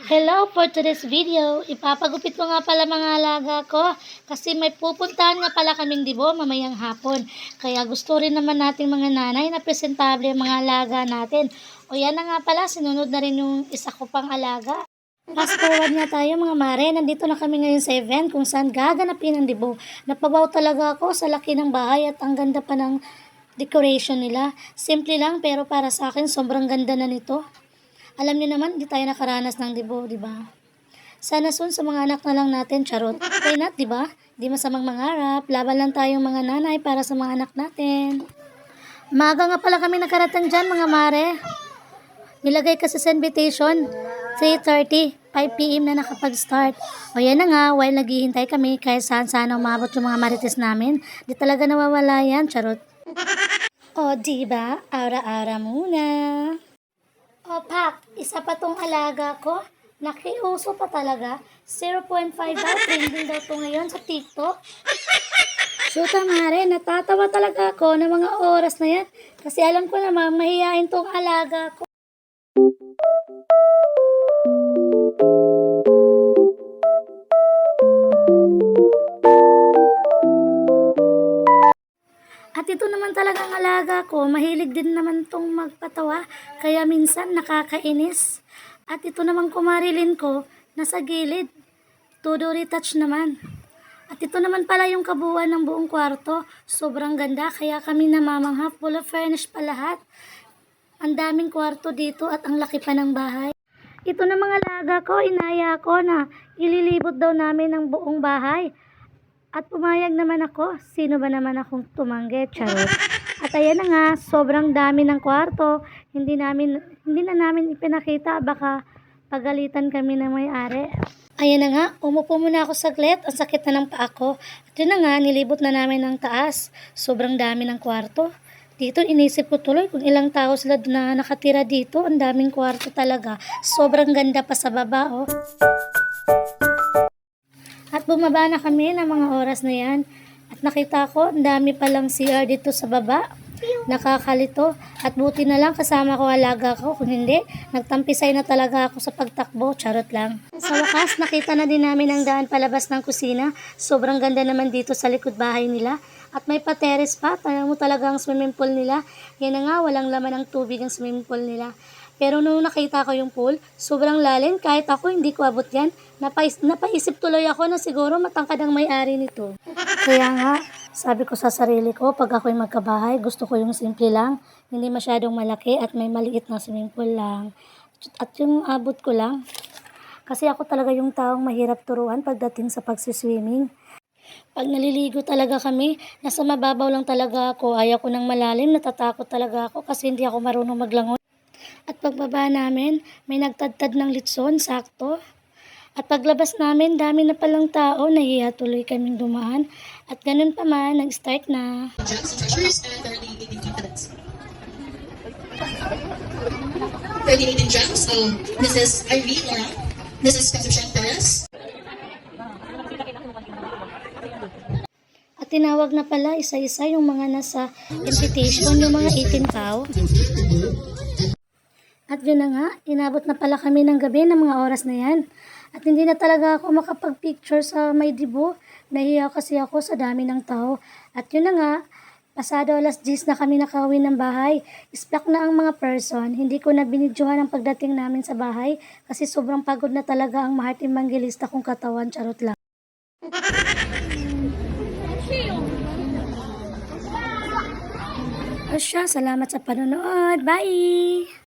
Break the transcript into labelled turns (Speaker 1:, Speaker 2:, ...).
Speaker 1: Hello for today's video. Ipapagupit ko nga pala mga alaga ko kasi may pupuntahan nga pala kaming dibo mamayang hapon. Kaya gusto rin naman nating mga nanay na presentable ang mga alaga natin. O yan na nga pala, sinunod na rin yung isa ko pang alaga. Fast forward nga tayo mga mare, nandito na kami ngayon sa event kung saan gaganapin ang dibo. Napabaw talaga ako sa laki ng bahay at ang ganda pa ng decoration nila. Simple lang pero para sa akin sobrang ganda na nito. Alam niyo naman, hindi tayo nakaranas ng dibo, di ba? Sana soon sa mga anak na lang natin, charot. Why not, di ba? Di masamang mangarap. Laban lang tayong mga nanay para sa mga anak natin. Maaga nga pala kami nakarating dyan, mga mare. Nilagay kasi sa invitation, 3:30, 5 PM na nakapag-start. O yan na nga, while naghihintay kami, kahit saan umabot yung mga marites namin, di talaga nawawala yan, charot. O, di ba? Aura-aura muna. O, Pak, isa pa tong alaga ko. Nakiuso pa talaga. 0.5 daw, trending daw to ngayon sa TikTok. Shoota mare, natatawa talaga ako ng mga oras na yan. Kasi alam ko naman, mahihain tong alaga ko. At ito naman talagang alaga ko, mahilig din naman tong magpatawa, kaya minsan nakakainis. At ito naman kumarilin ko, nasa gilid, todo retouch naman. At ito naman pala yung kabuuan ng buong kwarto, sobrang ganda, kaya kami namamangha, full of furnish pa lahat. Ang daming kwarto dito at ang laki pa ng bahay. Ito na mga alaga ko, inaya ko na ililibot daw namin ang buong bahay. At pumayag naman ako, sino ba naman akong tumanggi, charot. At ayan na nga, sobrang dami ng kwarto, hindi na namin ipinakita, baka pagalitan kami ng may-ari. Ayan na nga, umupo muna ako saglit, ang sakit na ng paa ko. At yun na nga, nilibot na namin ang taas, sobrang dami ng kwarto. Dito inisip ko tuloy kung ilang tao sila na nakatira dito, ang daming kwarto talaga, sobrang ganda pa sa baba, oh. At bumaba na kami ng mga oras na yan. At nakita ko, ang dami palang CR dito sa baba. Nakakalito. At buti na lang kasama ko alaga ko. Kung hindi, nagtampisay na talaga ako sa pagtakbo. Charot lang. Sa wakas, nakita na din namin ang daan palabas ng kusina. Sobrang ganda naman dito sa likod bahay nila. At may pa-terrace pa. Tanong mo talaga ang swimming pool nila. Yan na nga, walang laman ng tubig ang swimming pool nila. Pero nung nakita ko yung pool, sobrang lalim. Kahit ako, hindi ko abot yan. Napaisip tuloy ako na siguro matangkad ang may-ari nito. Kaya nga, sabi ko sa sarili ko, pag ako'y magkabahay, gusto ko yung simple lang. Hindi masyadong malaki at may maliit na swimming pool lang. At yung abot ko lang. Kasi ako talaga yung taong mahirap turuan pagdating sa pagsiswimming. Pag naliligo talaga kami, nasa mababaw lang talaga ako. Ayaw ko ng malalim, natatakot talaga ako kasi hindi ako marunong maglangoy. At pagbaba namin, may nagtadtad ng litson, sakto. At paglabas namin, dami na palang tao, nahiya tuloy kaming dumaan. At ganun pa man, nag-start na.
Speaker 2: Coordinating jumps, Mrs. Irene Laura, Mrs. Concepcion Perez.
Speaker 1: At tinawag na pala isa-isa yung mga nasa invitation, yung mga 18 tao. At yun na nga, inabot na pala kami ng gabi ng mga oras na yan. At hindi na talaga ako makapag-picture sa may dibo. Nahiya kasi ako sa dami ng tao. At yun na nga, pasado alas 10 na kami nakauwi ng bahay. Isplak na ang mga person. Hindi ko na binidyohan ang pagdating namin sa bahay kasi sobrang pagod na talaga ang maharting manggilista kong katawan. Charot lang. O siya, salamat sa panonood. Bye!